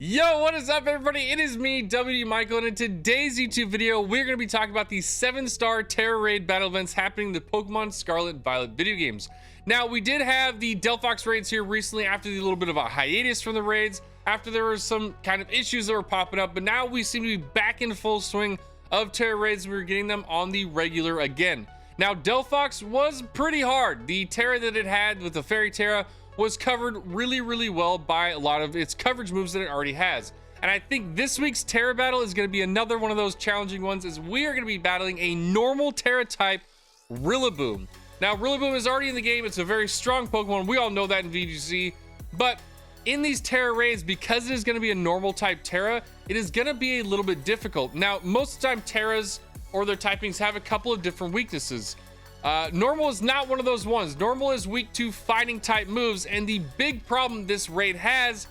Yo, what is up, everybody? It is me, W Michael, and in today's YouTube video, we're going to be talking about the 7-star Tera Raid battle events happening in the Pokemon Scarlet and Violet video games. Now, we did have the Delphox raids here recently after the little bit of a hiatus from the raids, after there was some kind of issues that were popping up, but now we seem to be back in full swing of Tera Raids, and we're getting them on the regular again. Now, Delphox was pretty hard. The Tera that it had with the Fairy Tera was covered really well by a lot of its coverage moves that it already has. And I think this week's Tera battle is going to be another one of those challenging ones, as we are going to be battling a normal Tera type Rillaboom. Now, Rillaboom is already in the game. It's a very strong Pokemon. We all know that in VGC. But in these Tera raids, because it is going to be a normal type Tera, it is going to be a little bit difficult. Now, most of the time, Teras or their typings have a couple of different weaknesses. Normal is not one of those ones. Normal is weak to fighting type moves, and the big problem this raid has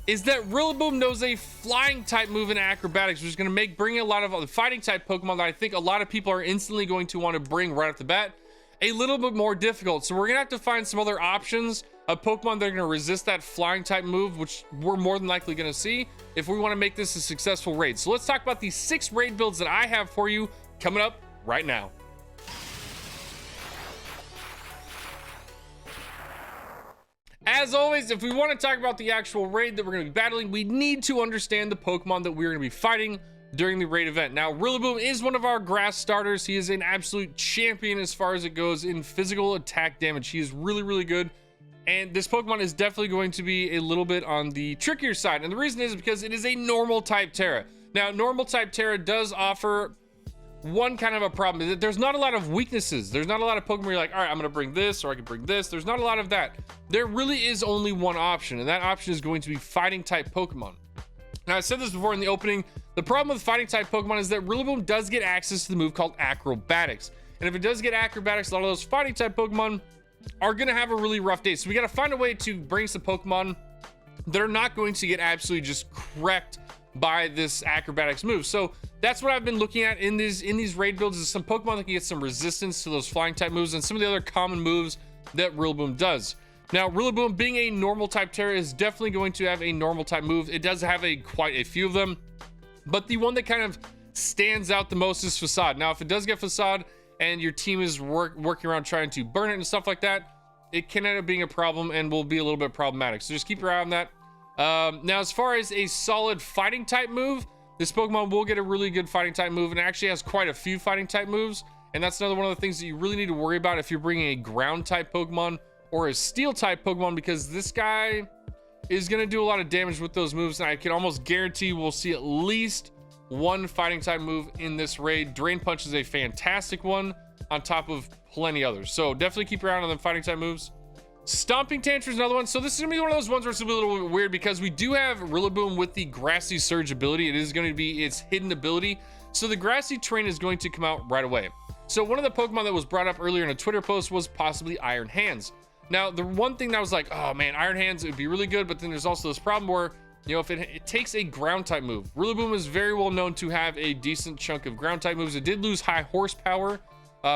is that Rillaboom knows a flying type move in acrobatics, which is going to bring a lot of fighting type Pokemon that I think a lot of people are instantly going to want to bring right off the bat a little bit more difficult. So we're gonna have to find some other options of Pokemon that are going to resist that flying type move, which we're more than likely going to see if we want to make this a successful raid. So let's talk about the 6 raid builds that I have for you coming up right now. As always, if we want to talk about the actual raid that we're going to be battling, we need to understand the Pokemon that we're going to be fighting during the raid event. Now, Rillaboom is one of our grass starters. He is an absolute champion as far as it goes in physical attack damage. He is really good. And this Pokemon is definitely going to be a little bit on the trickier side. And the reason is because it is a normal type Tera. Now, normal type Tera does offer one kind of a problem, is that there's not a lot of weaknesses. There's not a lot of Pokemon where you're like, all right, I'm gonna bring this, or I can bring this. There's not a lot of that. There really is only one option, and that option is going to be fighting type Pokemon. Now, I said this before in the opening, the problem with fighting type Pokemon is that Rillaboom does get access to the move called acrobatics. And if it does get acrobatics, a lot of those fighting type Pokemon are gonna have a really rough day. So we gotta find a way to bring some Pokemon that are not going to get absolutely just wrecked by this acrobatics move. So that's what I've been looking at in these raid builds, is some Pokemon that can get some resistance to those flying type moves and some of the other common moves that Rillaboom does. Now, Rillaboom being a normal type Tera is definitely going to have a normal type move. It does have quite a few of them, but the one that kind of stands out the most is Facade. Now, if it does get Facade and your team is working around trying to burn it and stuff like that, it can end up being a problem and will be a little bit problematic. So just keep your eye on that. Now, as far as a solid fighting type move, this Pokemon will get a really good fighting type move, and it actually has quite a few fighting type moves. And that's another one of the things that you really need to worry about if you're bringing a ground type Pokemon or a steel type Pokemon, because this guy is going to do a lot of damage with those moves. And I can almost guarantee we'll see at least one fighting type move in this raid. Drain Punch is a fantastic one on top of plenty others. So definitely keep your eye on the fighting type moves. Stomping Tantrum is another one. So this is gonna be one of those ones where it's gonna be a little bit weird, because we do have Rillaboom with the Grassy Surge ability. It is going to be its hidden ability. So the Grassy Terrain is going to come out right away. So one of the Pokemon that was brought up earlier in a Twitter post was possibly Iron Hands. Now, the one thing that was like, oh man, Iron Hands, it would be really good, but then there's also this problem where, you know, if it takes a ground type move. Rillaboom is very well known to have a decent chunk of ground type moves. It did lose high horsepower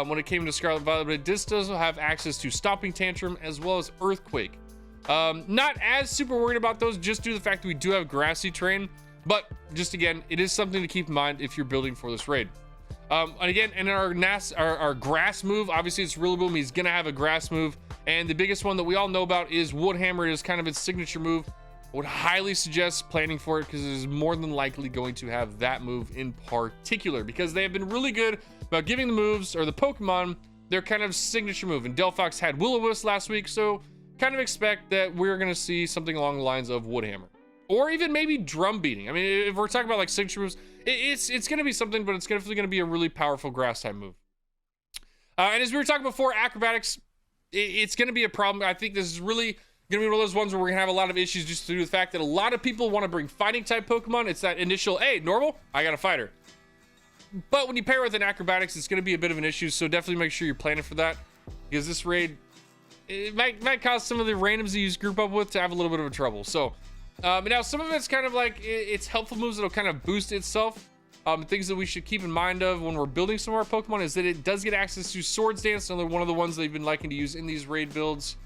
when it came to Scarlet and Violet, but it does also have access to Stomping Tantrum as well as Earthquake. Not as super worried about those, just due to the fact that we do have Grassy Terrain, but just again, it is something to keep in mind if you're building for this raid. And again, in our grass move, obviously it's Rillaboom. He's gonna have a grass move, and the biggest one that we all know about is Wood Hammer. It is kind of its signature move. I would highly suggest planning for it, because it is more than likely going to have that move in particular, because they have been really good about giving the moves, or the Pokemon, their kind of signature move. And Delphox had Will-O-Wisp last week, so kind of expect that we're going to see something along the lines of Wood Hammer, or even maybe Drum Beating. I mean, if we're talking about like signature moves, it's going to be something, but it's definitely going to be a really powerful grass type move. And as we were talking before, acrobatics, it's going to be a problem. I think this is really gonna be one of those ones where we're gonna have a lot of issues just due to the fact that a lot of people want to bring fighting type Pokemon. It's that initial, hey, normal, I got a fighter. But when you pair with an acrobatics, it's gonna be a bit of an issue. So definitely make sure you're planning for that, because this raid, it might cause some of the randoms that you group up with to have a little bit of a trouble. So now some of it's kind of like it's helpful moves that'll kind of boost itself. Things that we should keep in mind of when we're building some of our Pokemon is that it does get access to Swords Dance, another one of the ones they've been liking to use in these raid builds.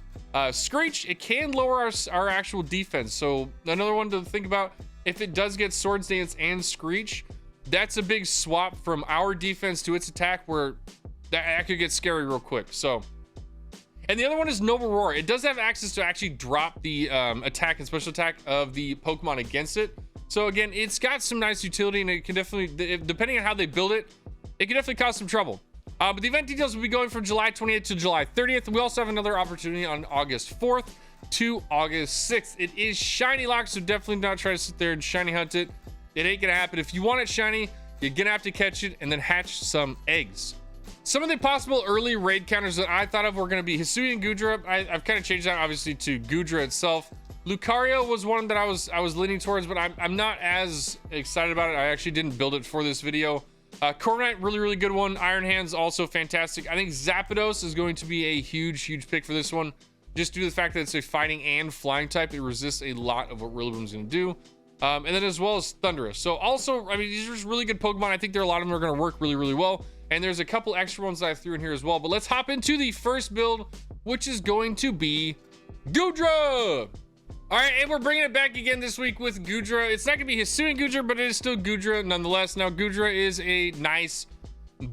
Screech, it can lower our actual defense. So another one to think about if it does get Swords Dance and Screech, that's a big swap from our defense to its attack, where that could get scary real quick. So, and the other one is Noble Roar. It does have access to actually drop the attack and special attack of the Pokemon against it. So again, it's got some nice utility, and it can definitely, depending on how they build it, it can definitely cause some trouble. But the event details will be going from July 28th to July 30th. We also have another opportunity on August 4th to August 6th. It is shiny locked, so definitely not try to sit there and shiny hunt it. It ain't gonna happen. If you want it shiny, you're gonna have to catch it and then hatch some eggs. Some of the possible early raid counters that I thought of were going to be Hisuian and Goodra. I've kind of changed that obviously to Goodra itself. Lucario was one that I was leaning towards, but I'm not as excited about it. I actually didn't build it for this video. Corviknight, really good one. Iron Hands, also fantastic. I think Zapdos is going to be a huge pick for this one, just due to the fact that it's a fighting and flying type. It resists a lot of what Rillaboom's going to do. And then as well as Thundurus. So also, I mean, these are just really good Pokemon. I think there are a lot of them are going to work really well. And there's a couple extra ones that I threw in here as well. But let's hop into the first build, which is going to be Goodra. All right, and we're bringing it back again this week with Goodra. It's not going to be Hisuian Goodra, but it is still Goodra nonetheless. Now, Goodra is a nice,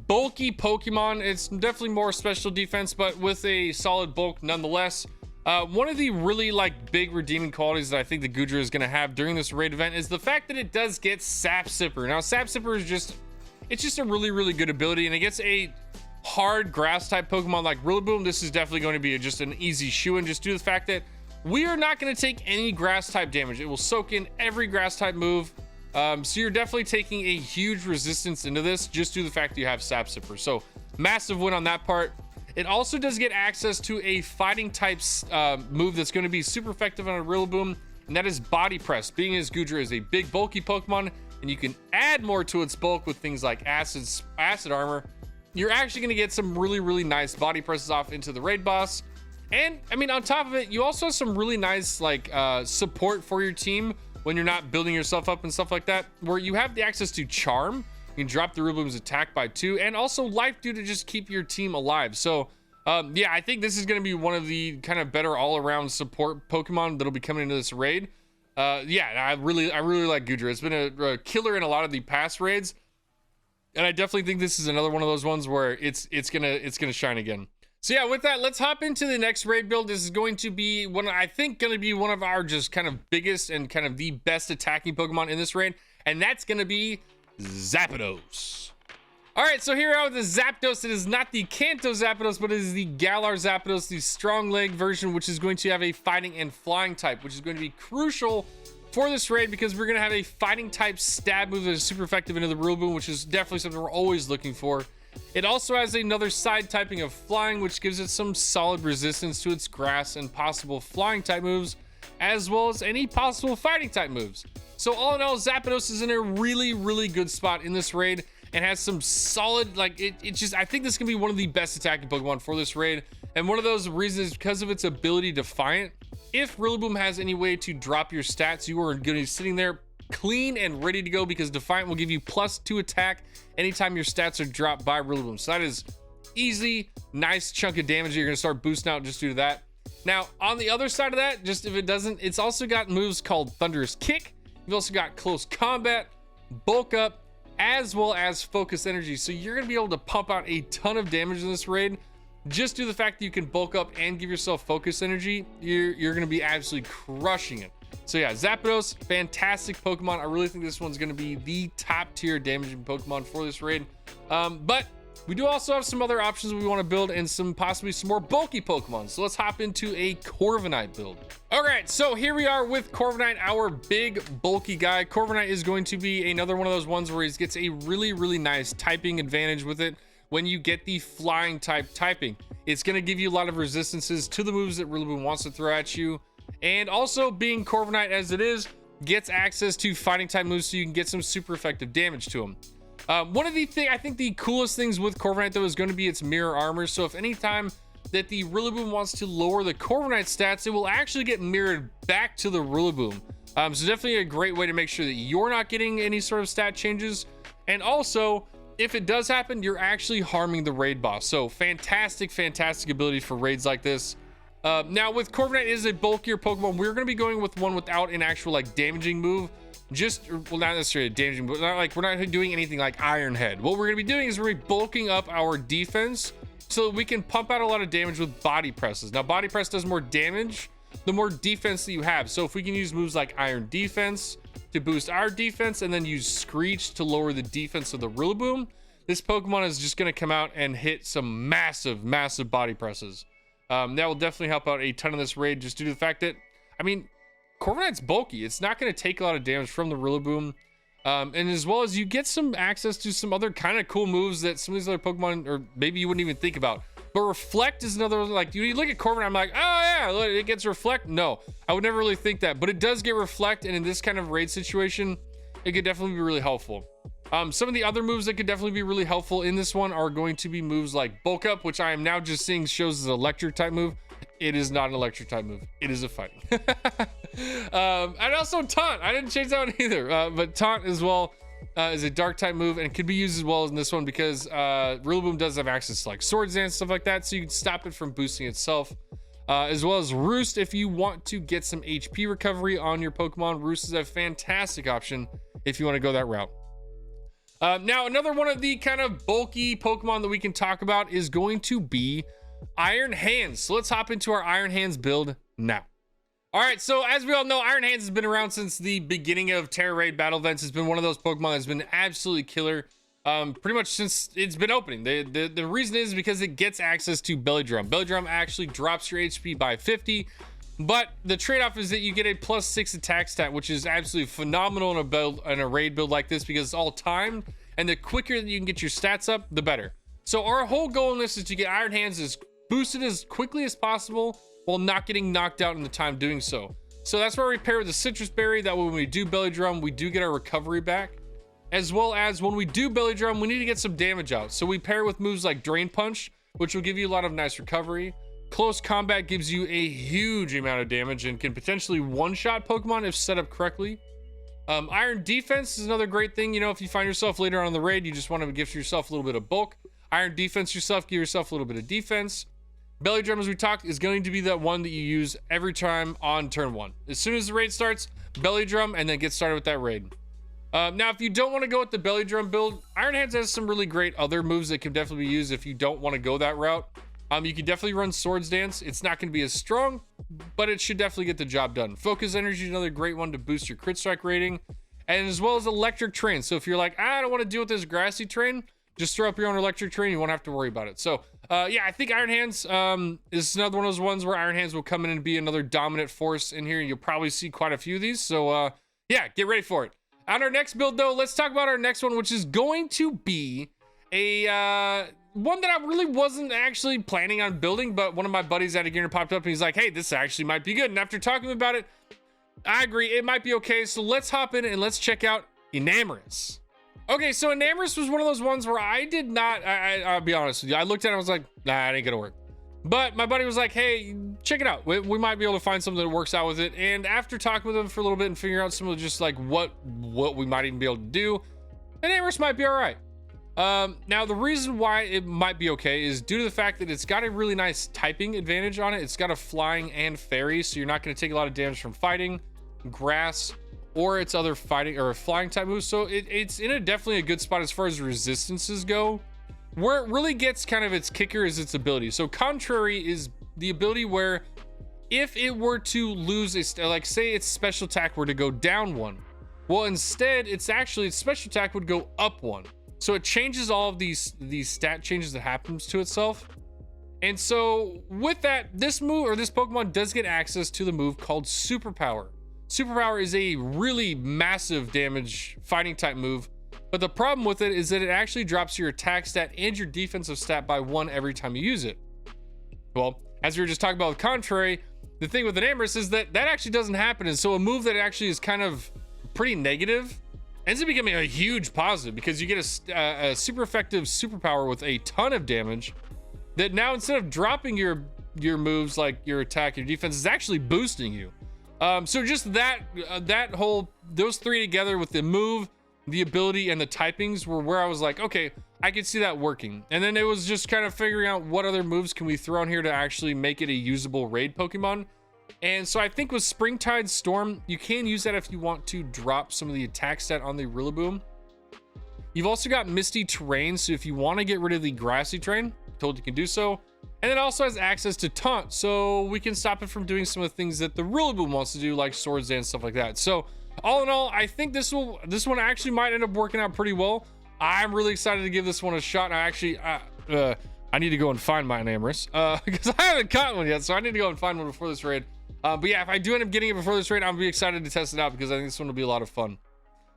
bulky Pokemon. It's definitely more special defense, but with a solid bulk nonetheless. One of the really big redeeming qualities that I think the Goodra is going to have during this raid event is the fact that it does get Sap Sipper. Now, Sap Sipper is just a really good ability, and against a hard grass type Pokemon like Rillaboom, this is definitely going to be just an easy shoo-in, just due to the fact that we are not going to take any grass type damage. It will soak in every grass type move. So you're definitely taking a huge resistance into this just due to the fact that you have Sap Sipper. So massive win on that part. It also does get access to a fighting type move that's going to be super effective on a Rillaboom, and that is Body Press. Being as Goodra is a big bulky Pokemon, and you can add more to its bulk with things like acid armor, you're actually going to get some really nice body presses off into the raid boss. And I mean, on top of it, you also have some really nice support for your team when you're not building yourself up and stuff like that, where you have the access to Charm. You can drop the Rillaboom's attack by 2, and also Life Dew to just keep your team alive. So yeah, I think this is going to be one of the kind of better all-around support Pokemon that'll be coming into this raid. Yeah, I really like Goodra. It's been a killer in a lot of the past raids, and I definitely think this is another one of those ones where it's gonna shine again. So yeah, with that, let's hop into the next raid build. This is going to be one of our just kind of biggest and kind of the best attacking Pokemon in this raid, and that's gonna be Zapdos. All right, so here we are with the Zapdos. It is not the Kanto Zapdos, but it is the Galar Zapdos, the strong leg version, which is going to have a fighting and flying type, which is going to be crucial for this raid because we're going to have a fighting type stab move that is super effective into the Rillaboom, which is definitely something we're always looking for. It also has another side typing of flying, which gives it some solid resistance to its grass and possible flying type moves, as well as any possible fighting type moves. So all in all, Zapdos is in a really good spot in this raid, and has some solid, I think this can be one of the best attacking Pokemon for this raid. And one of those reasons is because of its ability Defiant. If Rillaboom has any way to drop your stats, you are going to be sitting there clean and ready to go, because Defiant will give you +2 attack anytime your stats are dropped by Rillaboom. So that is easy, nice chunk of damage you're going to start boosting out just due to that. Now, on the other side of that, just if it doesn't, it's also got moves called Thundurus Kick. You've also got Close Combat, Bulk Up, as well as Focus Energy. So you're going to be able to pump out a ton of damage in this raid just due to the fact that you can bulk up and give yourself Focus Energy. You're going to be absolutely crushing it. So yeah, Zapdos, fantastic Pokemon. I really think this one's going to be the top tier damaging Pokemon for this raid. But we do also have some other options we want to build, and possibly some more bulky Pokemon. So let's hop into a Corviknight build. All right, so here we are with Corviknight, our big bulky guy. Corviknight is going to be another one of those ones where he gets a really nice typing advantage with it. When you get the flying type typing, it's going to give you a lot of resistances to the moves that Rillaboom wants to throw at you. And also, being Corviknight as it is, gets access to fighting type moves, so you can get some super effective damage to him. One of the I think the coolest things with Corviknight though is going to be its mirror armor. So if any time that the Rillaboom wants to lower the Corviknight stats, it will actually get mirrored back to the Rillaboom. So definitely a great way to make sure that you're not getting any sort of stat changes. And also, if it does happen, you're actually harming the raid boss. So fantastic ability for raids like this. Now with Corviknight is a bulkier Pokemon, we're going to be going with one without an actual damaging move, just, well, not necessarily damaging, but not like, we're not doing anything like Iron Head. What we're gonna be doing is we're bulking up our defense so that we can pump out a lot of damage with body presses. Now, body press does more damage the more defense that you have. So if we can use moves like Iron Defense to boost our defense and then use Screech to lower the defense of the Rillaboom, this Pokemon is just gonna come out and hit some massive, massive body presses. That will definitely help out a ton of this raid, just due to the fact that, I mean, Corviknight's bulky. It's not going to take a lot of damage from the Rillaboom. And as well as you get some access to some other kind of cool moves that some of these other Pokemon, or maybe you wouldn't even think about. But Reflect is another, like, you look at Corviknight, I'm like, oh yeah, look, it gets Reflect. No, I would never really think that, but it does get Reflect. And in this kind of raid situation, it could definitely be really helpful. Some of the other moves that could definitely be really helpful in this one are going to be moves like Bulk Up, which I am now just seeing shows as an electric type move. It is not an electric type move. It is a fighting. And also Taunt. I didn't change that one either. But Taunt as well is a dark type move and could be used as well in this one because Rillaboom does have access to like Swords Dance, stuff like that. So you can stop it from boosting itself. As well as Roost if you want to get some HP recovery on your Pokemon. Roost is a fantastic option if you want to go that route. Now, another one of the kind of bulky Pokemon that we can talk about is going to be Iron Hands. So let's hop into our Iron Hands build now. All right, so as we all know, Iron Hands has been around since the beginning of Tera Raid battle events. It's been one of those Pokemon that's been absolutely killer pretty much since it's been opening. The reason is because it gets access to Belly Drum. Belly Drum actually drops your HP by 50, but the trade-off is that you get a +6 attack stat, which is absolutely phenomenal in a build, in a raid build like this, because it's all timed, and the quicker that you can get your stats up, the better. So our whole goal in this is to get Iron Hands as boosted as quickly as possible while not getting knocked out in the time doing so. So that's where we pair with the Citrus Berry. That way when we do Belly Drum, we do get our recovery back. As well as when we do Belly Drum, we need to get some damage out. So we pair with moves like Drain Punch, which will give you a lot of nice recovery. Close Combat gives you a huge amount of damage and can potentially one-shot Pokemon if set up correctly. Iron Defense is another great thing. You know, if you find yourself later on in the raid, you just want to give yourself a little bit of bulk. Iron Defense yourself, give yourself a little bit of defense. Belly Drum, as we talked, is going to be that one that you use every time on turn 1. As soon as the raid starts, Belly Drum, and then get started with that raid. Now, if you don't want to go with the Belly Drum build, Iron Hands has some really great other moves that can definitely be used if you don't want to go that route. You can definitely run Swords Dance. It's not going to be as strong, but it should definitely get the job done. Focus Energy is another great one to boost your crit strike rating, and as well as Electric Train. So if you're like, I don't want to deal with this grassy terrain, just throw up your own Electric Train. You won't have to worry about it. So yeah, I think Iron Hands is another one of those ones where Iron Hands will come in and be another dominant force in here. You'll probably see quite a few of these. So yeah, get ready for it. On our next build, though, let's talk about our next one, which is going to be a one that I really wasn't actually planning on building, but one of my buddies at a gear popped up and he's like, hey, this actually might be good. And after talking about it, I agree, it might be okay. So let's hop in and let's check out Enamorus. Okay, so Enamorus was one of those ones where I did not, I'll be honest with you. I looked at it and I was like, nah, it ain't gonna work. But my buddy was like, hey, check it out. We might be able to find something that works out with it. And after talking with him for a little bit and figuring out some of just like what we might even be able to do, Enamorus might be all right. Now the reason why it might be okay is due to the fact that it's got a really nice typing advantage on it. It's got a flying and fairy, so you're not going to take a lot of damage from fighting, grass, or its other fighting or flying type moves. So it's in a definitely a good spot as far as resistances go. Where it really gets kind of its kicker is its ability. So Contrary is the ability where if it were to lose a, like say its special attack were to go down 1, well instead it's actually its special attack would go up 1. So it changes all of these stat changes that happens to itself. And so with that, this move or this Pokemon does get access to the move called Superpower. Superpower is a really massive damage fighting type move, but the problem with it is that it actually drops your attack stat and your defensive stat by 1 every time you use it. Well, as we were just talking about with Contrary, the thing with Enamorus is that actually doesn't happen. And so a move that actually is kind of pretty negative ends up becoming a huge positive because you get a super effective superpower with a ton of damage that now instead of dropping your moves like your attack, your defense is actually boosting you. So just that whole, those three together with the move, the ability, and the typings were where I was like, okay, I could see that working. And then it was just kind of figuring out what other moves can we throw in here to actually make it a usable raid Pokemon. And so I think with Springtide Storm, you can use that if you want to drop some of the attack stat on the Rillaboom. You've also got Misty Terrain, so if you want to get rid of the Grassy Terrain, told you can do so. And it also has access to Taunt, so we can stop it from doing some of the things that the Rillaboom wants to do, like Swords Dance, stuff like that. So all in all, I think this one actually might end up working out pretty well. I'm really excited to give this one a shot. I actually, I need to go and find my Enamorus, because I haven't caught one yet, so I need to go and find one before this raid. But yeah, if I do end up getting it before this raid, I'll be excited to test it out because I think this one will be a lot of fun.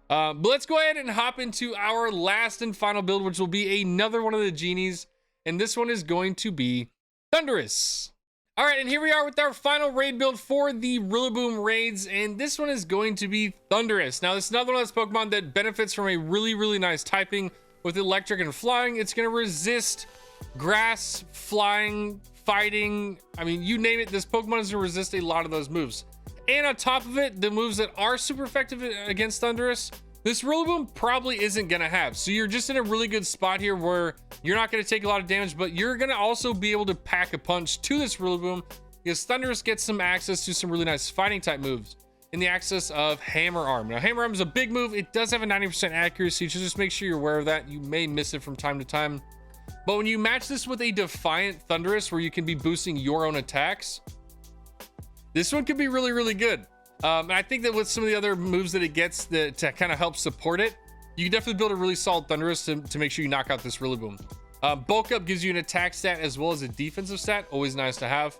But let's go ahead and hop into our last and final build, which will be another one of the genies. And this one is going to be Thundurus. All right, and here we are with our final raid build for the Rillaboom raids, and this one is going to be Thundurus. Now, this is another one of those Pokemon that benefits from a really, really nice typing with electric and flying. It's going to resist grass, flying, fighting. I mean, you name it, this Pokemon is going to resist a lot of those moves. And on top of it, the moves that are super effective against Thundurus, this Rillaboom probably isn't going to have. So you're just in a really good spot here where you're not going to take a lot of damage, but you're going to also be able to pack a punch to this Rillaboom because Thundurus gets some access to some really nice fighting type moves in the access of Hammer Arm. Now, Hammer Arm is a big move. It does have a 90% accuracy, so just make sure you're aware of that. You may miss it from time to time. But when you match this with a Defiant Thundurus where you can be boosting your own attacks, this one could be really, really good. And I think that with some of the other moves that it gets to kind of help support it, you can definitely build a really solid Thundurus to make sure you knock out this Rillaboom. Bulk Up gives you an attack stat as well as a defensive stat. Always nice to have.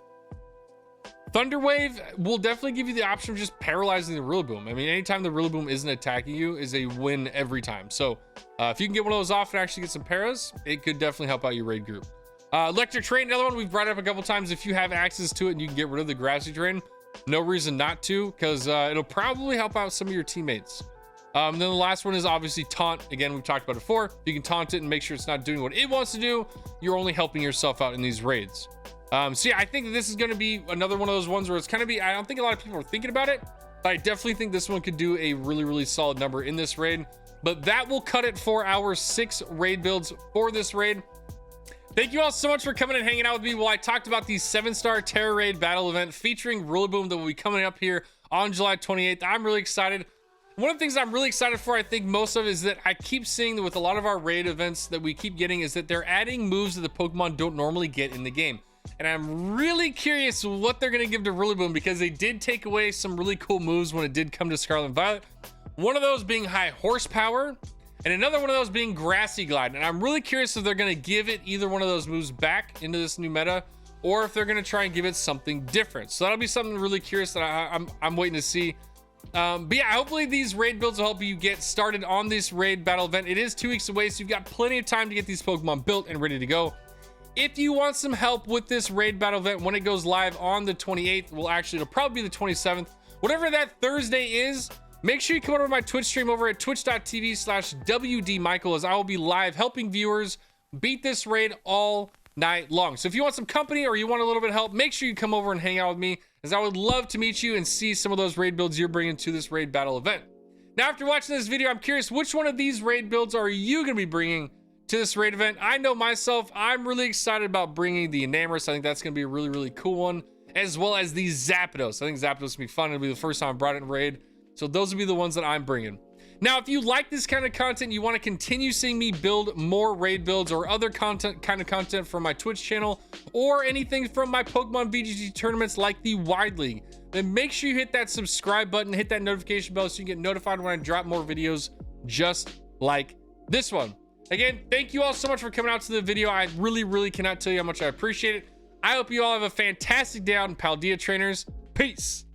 Thunder Wave will definitely give you the option of just paralyzing the Rillaboom. I mean, anytime the Rillaboom isn't attacking you is a win every time. So if you can get one of those off and actually get some paras, it could definitely help out your raid group. Electric Terrain, another one we've brought up a couple times. If you have access to it and you can get rid of the Grassy Terrain, no reason not to, because it'll probably help out some of your teammates. Then the last one is obviously Taunt. Again, we've talked about it before. You can taunt it and make sure it's not doing what it wants to do. You're only helping yourself out in these raids. So yeah, I think that this is going to be another one of those ones where it's kind of I don't think a lot of people are thinking about it, but I definitely think this one could do a really, really solid number in this raid. But that will cut it for our 6 raid builds for this raid. Thank you all so much for coming and hanging out with me while I talked about the 7-star Tera Raid battle event featuring Rillaboom that will be coming up here on July 28th. I'm really excited. One of the things I'm really excited for, I think most of, is that I keep seeing that with a lot of our raid events that we keep getting is that they're adding moves that the Pokemon don't normally get in the game. And I'm really curious what they're going to give to Rillaboom because they did take away some really cool moves when it did come to Scarlet and Violet. One of those being High Horsepower, and another one of those being Grassy Glide. And I'm really curious if they're going to give it either one of those moves back into this new meta, or if they're going to try and give it something different. So that'll be something really curious that I'm waiting to see. But yeah, hopefully these raid builds will help you get started on this raid battle event. It is 2 weeks away, so you've got plenty of time to get these Pokemon built and ready to go. If you want some help with this raid battle event when it goes live on the 28th, well, actually, it'll probably be the 27th. Whatever that Thursday is, make sure you come over to my Twitch stream over at twitch.tv/WDMichael, as I will be live helping viewers beat this raid all night long. So if you want some company or you want a little bit of help, make sure you come over and hang out with me, as I would love to meet you and see some of those raid builds you're bringing to this raid battle event. Now, after watching this video, I'm curious, which one of these raid builds are you going to be bringing to this raid event? I know myself, I'm really excited about bringing the Enamorus. I think that's going to be a really, really cool one, as well as the Zapdos. I think Zapdos is going to be fun. It'll be the first time I brought it in raid. So those will be the ones that I'm bringing. Now, if you like this kind of content, you want to continue seeing me build more raid builds or other kind of content from my Twitch channel, or anything from my Pokemon VGC tournaments like the Wide League, then make sure you hit that subscribe button, hit that notification bell so you get notified when I drop more videos just like this one. Again, thank you all so much for coming out to the video. I really, really cannot tell you how much I appreciate it. I hope you all have a fantastic day out in Paldea, trainers. Peace.